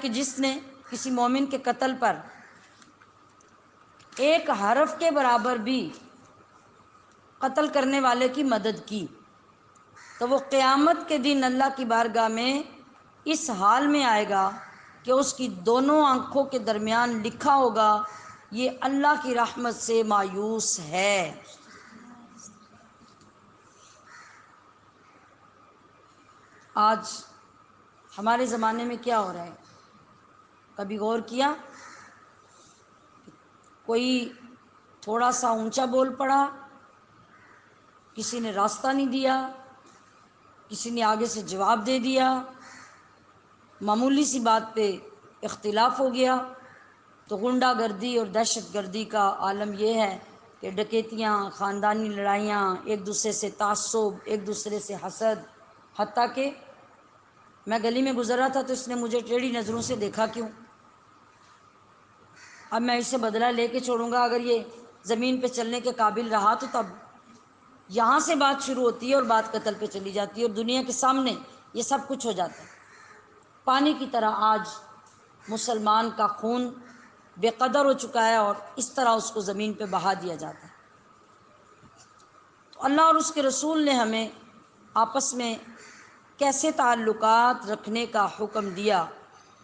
کہ جس نے کسی مومن کے قتل پر ایک حرف کے برابر بھی قتل کرنے والے کی مدد کی تو وہ قیامت کے دن اللہ کی بارگاہ میں اس حال میں آئے گا کہ اس کی دونوں آنکھوں کے درمیان لکھا ہوگا یہ اللہ کی رحمت سے مایوس ہے۔ آج ہمارے زمانے میں کیا ہو رہا ہے؟ کبھی غور کیا؟ کوئی تھوڑا سا اونچا بول پڑا، کسی نے راستہ نہیں دیا، کسی نے آگے سے جواب دے دیا، معمولی سی بات پہ اختلاف ہو گیا تو غنڈہ گردی اور دہشت گردی کا عالم یہ ہے کہ ڈکیتیاں، خاندانی لڑائیاں، ایک دوسرے سے تعصب، ایک دوسرے سے حسد، حتیٰ کہ میں گلی میں گزر رہا تھا تو اس نے مجھے ٹیڑھی نظروں سے دیکھا کیوں؟ اب میں اسے بدلہ لے کے چھوڑوں گا؟ اگر یہ زمین پہ چلنے کے قابل رہا تو تب یہاں سے بات شروع ہوتی ہے اور بات قتل پہ چلی جاتی ہے اور دنیا کے سامنے یہ سب کچھ ہو جاتا ہے۔ پانی کی طرح آج مسلمان کا خون بے قدر ہو چکا ہے اور اس طرح اس کو زمین پہ بہا دیا جاتا ہے۔ تو اللہ اور اس کے رسول نے ہمیں آپس میں کیسے تعلقات رکھنے کا حکم دیا۔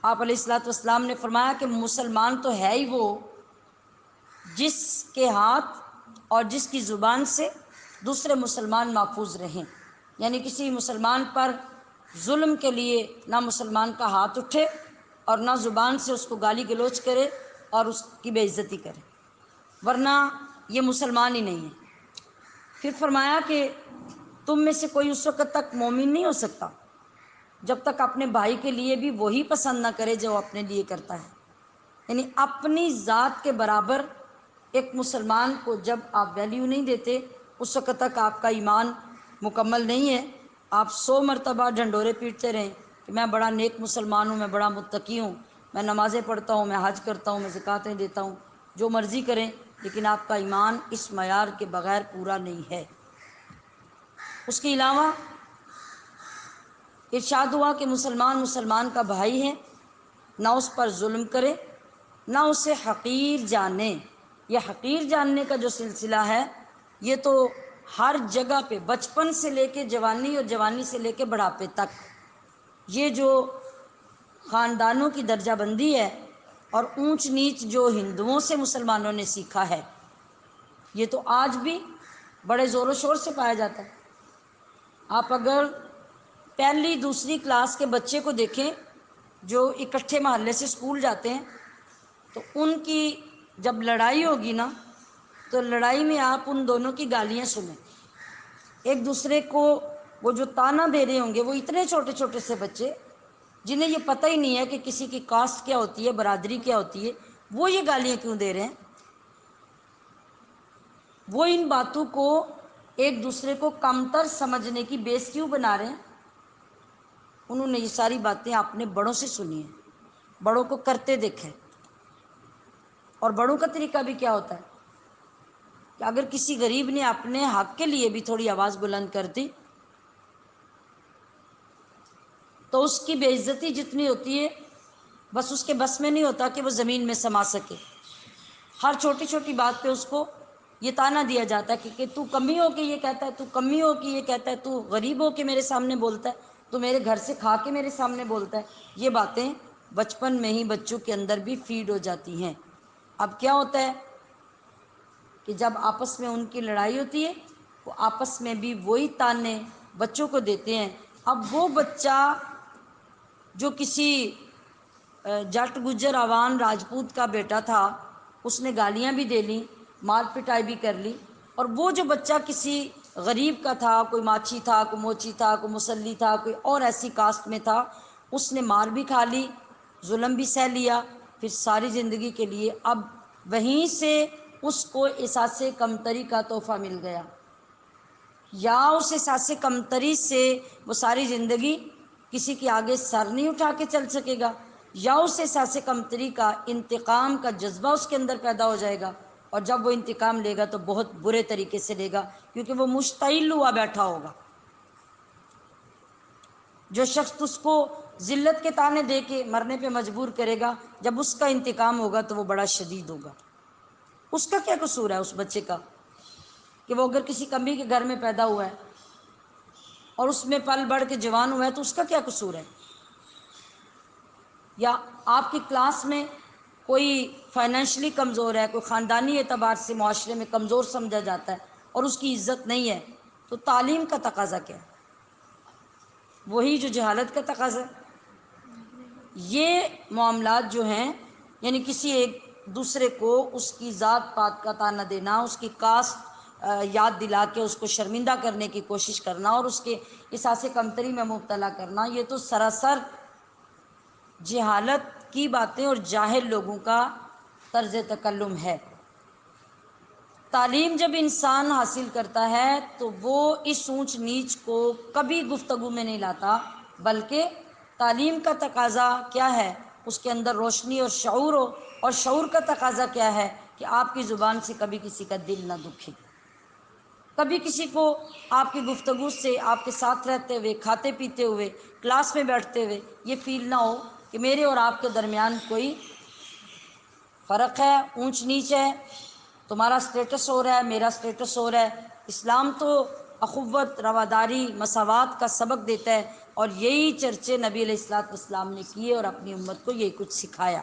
آپ علیہ الصلوۃ والسلام نے فرمایا کہ مسلمان تو ہے ہی وہ جس کے ہاتھ اور جس کی زبان سے دوسرے مسلمان محفوظ رہیں، یعنی کسی مسلمان پر ظلم کے لیے نہ مسلمان کا ہاتھ اٹھے اور نہ زبان سے اس کو گالی گلوچ کرے اور اس کی بے عزتی کرے، ورنہ یہ مسلمان ہی نہیں ہے۔ پھر فرمایا کہ تم میں سے کوئی اس وقت تک مومن نہیں ہو سکتا جب تک اپنے بھائی کے لیے بھی وہی پسند نہ کرے جو اپنے لیے کرتا ہے، یعنی اپنی ذات کے برابر ایک مسلمان کو جب آپ ویلیو نہیں دیتے اس وقت تک آپ کا ایمان مکمل نہیں ہے۔ آپ 100 مرتبہ ڈھنڈورے پیٹتے رہیں کہ میں بڑا نیک مسلمان ہوں، میں بڑا متقی ہوں، میں نمازیں پڑھتا ہوں، میں حج کرتا ہوں، میں زکوٰۃیں دیتا ہوں، جو مرضی کریں، لیکن آپ کا ایمان اس معیار کے بغیر پورا نہیں ہے۔ اس کے علاوہ ارشاد ہوا کہ مسلمان کا بھائی ہے، نہ اس پر ظلم کرے نہ اسے حقیر جانے۔ یہ حقیر جاننے کا جو سلسلہ ہے یہ تو ہر جگہ پہ بچپن سے لے کے جوانی اور جوانی سے لے کے بڑھاپے تک یہ جو خاندانوں کی درجہ بندی ہے اور اونچ نیچ جو ہندوؤں سے مسلمانوں نے سیکھا ہے یہ تو آج بھی بڑے زور و شور سے پایا جاتا ہے۔ آپ اگر پہلی دوسری کلاس کے بچے کو دیکھیں جو اکٹھے محلے سے اسکول جاتے ہیں تو ان کی جب لڑائی ہوگی نا تو لڑائی میں آپ ان دونوں کی گالیاں سنیں، ایک دوسرے کو وہ جو تانا دے رہے ہوں گے، وہ اتنے چھوٹے چھوٹے سے بچے جنہیں یہ پتہ ہی نہیں ہے کہ کسی کی کاسٹ کیا ہوتی ہے، برادری کیا ہوتی ہے، وہ یہ گالیاں کیوں دے رہے ہیں، وہ ان باتوں کو ایک دوسرے کو کمتر سمجھنے کی بیس کیوں بنا رہے ہیں؟ انہوں نے یہ ساری باتیں اپنے بڑوں سے سنی ہیں، بڑوں کو کرتے دیکھیں۔ اور بڑوں کا طریقہ بھی کیا ہوتا ہے کہ اگر کسی غریب نے اپنے حق کے لیے بھی تھوڑی آواز بلند کر دی تو اس کی بے عزتی جتنی ہوتی ہے بس اس کے بس میں نہیں ہوتا کہ وہ زمین میں سما سکے۔ ہر چھوٹی چھوٹی بات پہ اس کو یہ تانا دیا جاتا ہے کہ تو کمی ہو کے یہ کہتا ہے، تو کمی ہو کے یہ کہتا ہے، تو غریب ہو کے میرے سامنے بولتا ہے، تو میرے گھر سے کھا کے میرے سامنے بولتا ہے۔ یہ باتیں بچپن میں ہی بچوں کے اندر بھی فیڈ ہو جاتی ہیں۔ اب کیا ہوتا ہے کہ جب آپس میں ان کی لڑائی ہوتی ہے وہ آپس میں بھی وہی تانے بچوں کو دیتے ہیں۔ اب وہ بچہ جو کسی جٹ گجر عوان راجپوت کا بیٹا تھا اس نے گالیاں بھی دے لیں، مار پٹائی بھی کر لی، اور وہ جو بچہ کسی غریب کا تھا، کوئی ماچھی تھا، کوئی موچی تھا، کوئی مسلی تھا، کوئی اور ایسی کاسٹ میں تھا، اس نے مار بھی کھا لی، ظلم بھی سہ لیا، پھر ساری زندگی کے لیے اب وہیں سے اس کو احساس کمتری کا تحفہ مل گیا، یا اس احساس کمتری سے وہ ساری زندگی کسی کے آگے سر نہیں اٹھا کے چل سکے گا، یا اس احساس کمتری کا انتقام کا جذبہ اس کے اندر پیدا ہو جائے گا، اور جب وہ انتقام لے گا تو بہت برے طریقے سے لے گا کیونکہ وہ مشتعل ہوا بیٹھا ہوگا۔ جو شخص اس کو ذلت کے تانے دے کے مرنے پہ مجبور کرے گا، جب اس کا انتقام ہوگا تو وہ بڑا شدید ہوگا۔ اس کا کیا قصور ہے اس بچے کا کہ وہ اگر کسی کمی کے گھر میں پیدا ہوا ہے اور اس میں پل بڑھ کے جوان ہوا ہے تو اس کا کیا قصور ہے؟ یا آپ کی کلاس میں کوئی فائنینشلی کمزور ہے، کوئی خاندانی اعتبار سے معاشرے میں کمزور سمجھا جاتا ہے اور اس کی عزت نہیں ہے، تو تعلیم کا تقاضا کیا ہے؟ وہی جو جہالت کا تقاضا ہے۔ یہ معاملات جو ہیں، یعنی کسی ایک دوسرے کو اس کی ذات پات کا تانا دینا، اس کی کاسٹ یاد دلا کے اس کو شرمندہ کرنے کی کوشش کرنا اور اس کے احساس کمتری میں مبتلا کرنا، یہ تو سراسر جہالت کی باتیں اور جاہل لوگوں کا طرز تکلم ہے۔ تعلیم جب انسان حاصل کرتا ہے تو وہ اس اونچ نیچ کو کبھی گفتگو میں نہیں لاتا، بلکہ تعلیم کا تقاضا کیا ہے؟ اس کے اندر روشنی اور شعور ہو، اور شعور کا تقاضا کیا ہے؟ کہ آپ کی زبان سے کبھی کسی کا دل نہ دکھے، کبھی کسی کو آپ کی گفتگو سے، آپ کے ساتھ رہتے ہوئے، کھاتے پیتے ہوئے، کلاس میں بیٹھتے ہوئے یہ فیل نہ ہو کہ میرے اور آپ کے درمیان کوئی فرق ہے، اونچ نیچ ہے، تمہارا سٹیٹس ہو رہا ہے، میرا سٹیٹس ہو رہا ہے۔ اسلام تو اخوت، رواداری، مساوات کا سبق دیتا ہے، اور یہی چرچے نبی علیہ الصلوۃ والسلام نے کیے اور اپنی امت کو یہی کچھ سکھایا۔